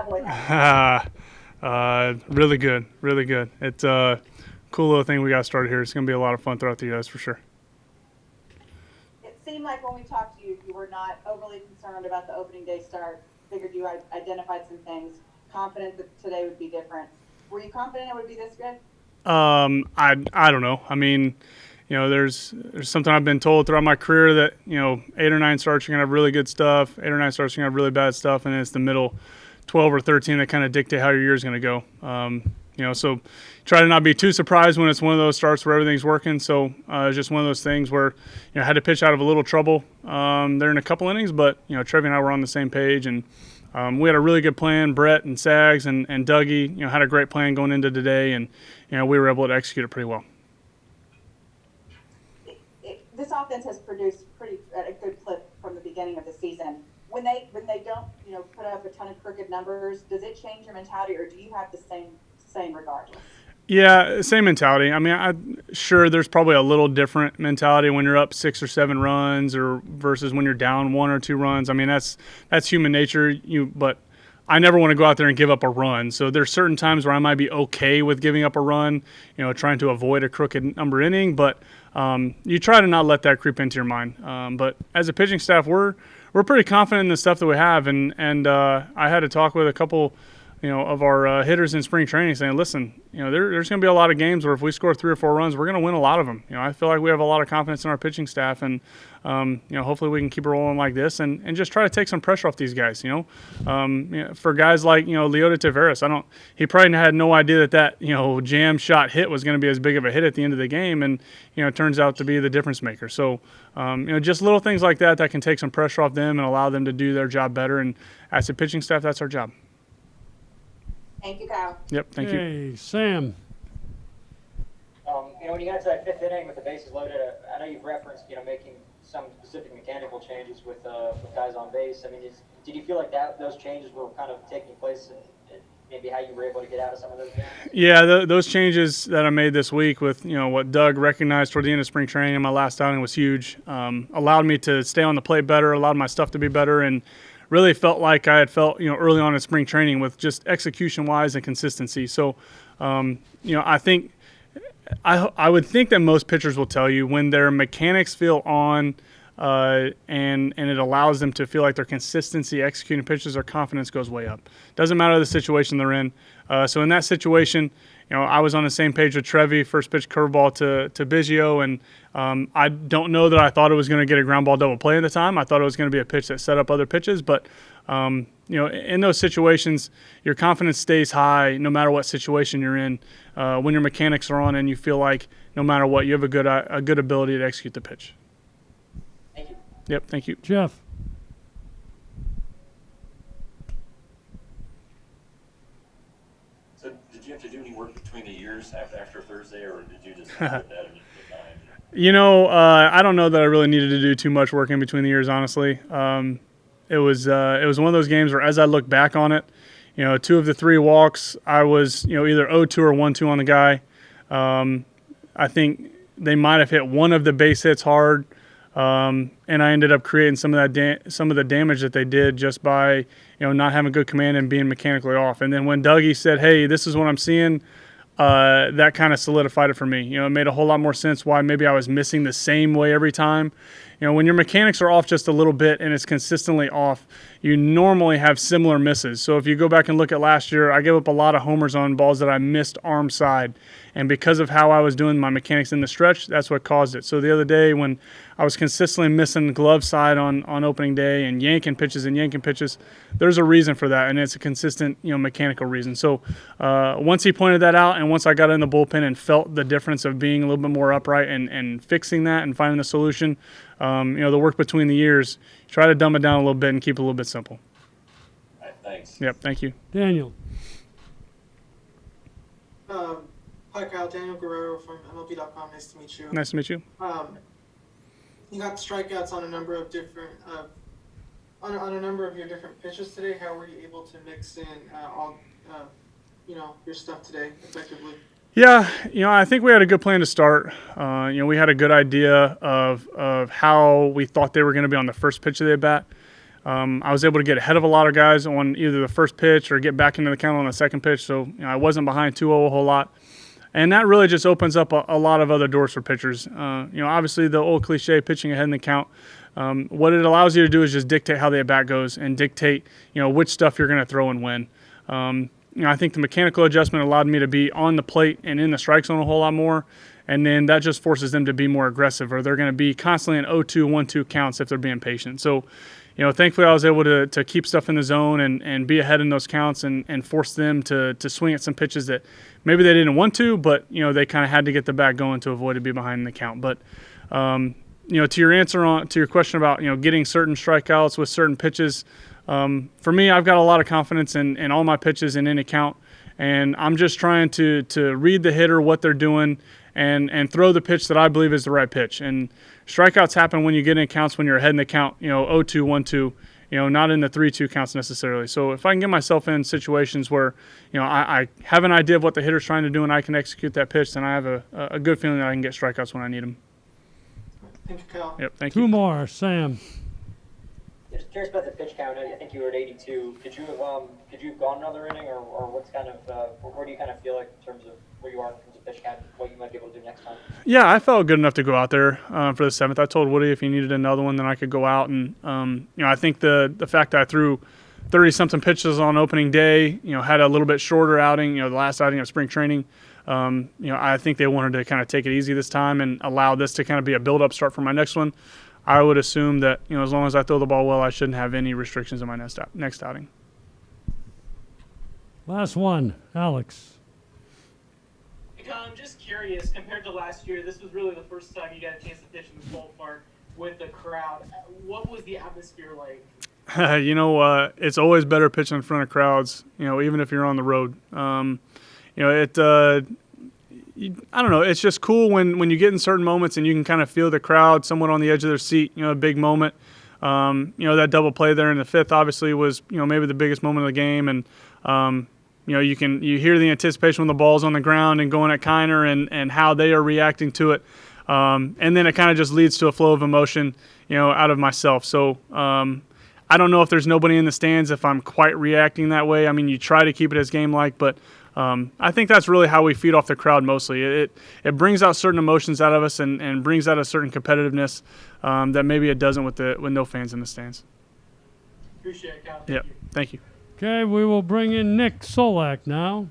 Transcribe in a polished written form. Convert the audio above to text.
Cowboy hat? Really good, really good. It's a cool little thing we got started here. It's going to be a lot of fun throughout the year, that's for sure. It seemed like when we talked to you, you were not overly concerned about the opening day start. Figured you identified some things. Confident that today would be different. Were you confident it would be this good? I don't know. I mean, there's something I've been told throughout my career that 8 or 9 starts you're gonna have really good stuff, 8 or 9 starts you're gonna have really bad stuff, and it's the middle 12 or 13 that kind of dictate how your year's gonna go. So try to not be too surprised when it's one of those starts where everything's working. So it's just one of those things where I had to pitch out of a little trouble there in a couple innings, but Trevi and I were on the same page, and we had a really good plan. Brett and Sags and Dougie, had a great plan going into today, and we were able to execute it pretty well. This offense has produced at a good clip from the beginning of the season. When they don't put up a ton of crooked numbers, does it change your mentality, or do you have the same regardless? Yeah, same mentality. I mean, sure there's probably a little different mentality when you're up 6 or 7 runs or versus when you're down 1 or 2 runs. I mean, that's human nature. But I never want to go out there and give up a run. So there's certain times where I might be okay with giving up a run, trying to avoid a crooked number inning. But you try to not let that creep into your mind. But as a pitching staff, we're pretty confident in the stuff that we have. And I had to talk with a couple of our hitters in spring training saying, listen, there's going to be a lot of games where if we score 3 or 4 runs, we're going to win a lot of them. I feel like we have a lot of confidence in our pitching staff, and hopefully we can keep it rolling like this and just try to take some pressure off these guys. For guys like Leota Taveras, he probably had no idea that jam shot hit was going to be as big of a hit at the end of the game, and it turns out to be the difference maker. So just little things like that can take some pressure off them and allow them to do their job better. And as a pitching staff, that's our job. Thank you, Kyle. Yep, thank you. Hey, Sam. When you got to that 5th inning with the bases loaded, I know you've referenced, making some specific mechanical changes with guys on base. I mean, did you feel like those changes were kind of taking place and maybe how you were able to get out of some of those games? Yeah, those changes that I made this week with, what Doug recognized toward the end of spring training in my last outing was huge. Allowed me to stay on the plate better, allowed my stuff to be better, and really felt like I had felt, early on in spring training with just execution-wise and consistency. So, I think I would think that most pitchers will tell you when their mechanics feel on and it allows them to feel like their consistency executing pitches, their confidence goes way up. Doesn't matter the situation they're in. So in that situation, I was on the same page with Trevi, first pitch curveball to Biggio, and I don't know that I thought it was going to get a ground ball double play at the time. I thought it was going to be a pitch that set up other pitches, but in those situations, your confidence stays high no matter what situation you're in. When your mechanics are on and you feel like no matter what, you have a good ability to execute the pitch. Thank you. Yep, thank you. Jeff. So did you have to do any work between the years after Thursday, or did you just put that in the time? I don't know that I really needed to do too much work in between the years, honestly. It was one of those games where as I look back on it, 2 of the 3 walks, I was, either 0-2 or 1-2 on the guy. I think they might have hit one of the base hits hard, and I ended up creating some of the damage that they did just by, not having good command and being mechanically off. And then when Dougie said, hey, this is what I'm seeing, that kind of solidified it for me. It made a whole lot more sense why maybe I was missing the same way every time. When your mechanics are off just a little bit and it's consistently off, you normally have similar misses. So if you go back and look at last year, I gave up a lot of homers on balls that I missed arm side. And because of how I was doing my mechanics in the stretch, that's what caused it. So the other day when I was consistently missing glove side on opening day and yanking pitches, there's a reason for that, and it's a consistent, mechanical reason. So once he pointed that out and once I got in the bullpen and felt the difference of being a little bit more upright and fixing that and finding the solution, the work between the years, try to dumb it down a little bit and keep it a little bit simple. All right, thanks. Yep, thank you. Daniel. Hi, Kyle. Daniel Guerrero from MLB.com. Nice to meet you. Nice to meet you. You got strikeouts on a number of different on a number of your different pitches today. How were you able to mix in all your stuff today effectively? Yeah, I think we had a good plan to start. We had a good idea of how we thought they were going to be on the first pitch of the at bat. I was able to get ahead of a lot of guys on either the first pitch or get back into the count on the second pitch, so I wasn't behind 2-0 a whole lot. And that really just opens up a lot of other doors for pitchers. Obviously the old cliche, pitching ahead in the count, what it allows you to do is just dictate how the at-bat goes and dictate, which stuff you're going to throw and when. I think the mechanical adjustment allowed me to be on the plate and in the strike zone a whole lot more, and then that just forces them to be more aggressive, or they're going to be constantly in 0-2, 1-2 counts if they're being patient. So, thankfully I was able to keep stuff in the zone and be ahead in those counts and force them to swing at some pitches that maybe they didn't want to, but, they kind of had to get the bat going to avoid to be behind in the count. But, to your question about, getting certain strikeouts with certain pitches, for me, I've got a lot of confidence in all my pitches and in a count, and I'm just trying to read the hitter, what they're doing, and throw the pitch that I believe is the right pitch. And strikeouts happen when you get in counts when you're ahead in the count, 0-2, 1-2, not in the 3-2 counts necessarily. So if I can get myself in situations where, I have an idea of what the hitter's trying to do and I can execute that pitch, then I have a good feeling that I can get strikeouts when I need them. Thank you, Kyle. Yep, thank you. Two more, Sam. Just curious about the pitch count. I think you were at 82. Could you have gone another inning, or what's kind of where do you kind of feel like in terms of where you are in terms of pitch count, what you might be able to do next time? Yeah, I felt good enough to go out there for the 7th. I told Woody if he needed another one, then I could go out. And I think the fact that I threw 30-something pitches on opening day, had a little bit shorter outing, the last outing of spring training. I think they wanted to kind of take it easy this time and allow this to kind of be a build-up start for my next one. I would assume that, as long as I throw the ball well, I shouldn't have any restrictions in my next outing. Last one, Alex. I'm just curious, compared to last year, this was really the first time you got a chance to pitch in this ballpark with the crowd. What was the atmosphere like? It's always better pitching in front of crowds, even if you're on the road. I don't know. It's just cool when you get in certain moments and you can kind of feel the crowd somewhat on the edge of their seat. A big moment. That double play there in the 5th obviously was maybe the biggest moment of the game, and you hear the anticipation when the ball's on the ground and going at Kiner and how they are reacting to it, and then it kind of just leads to a flow of emotion out of myself. So I don't know if there's nobody in the stands if I'm quite reacting that way. I mean, you try to keep it as game-like, but I think that's really how we feed off the crowd mostly. It brings out certain emotions out of us and brings out a certain competitiveness that maybe it doesn't with no fans in the stands. Appreciate it, Kyle. Yep. Thank you. Okay, we will bring in Nick Solak now.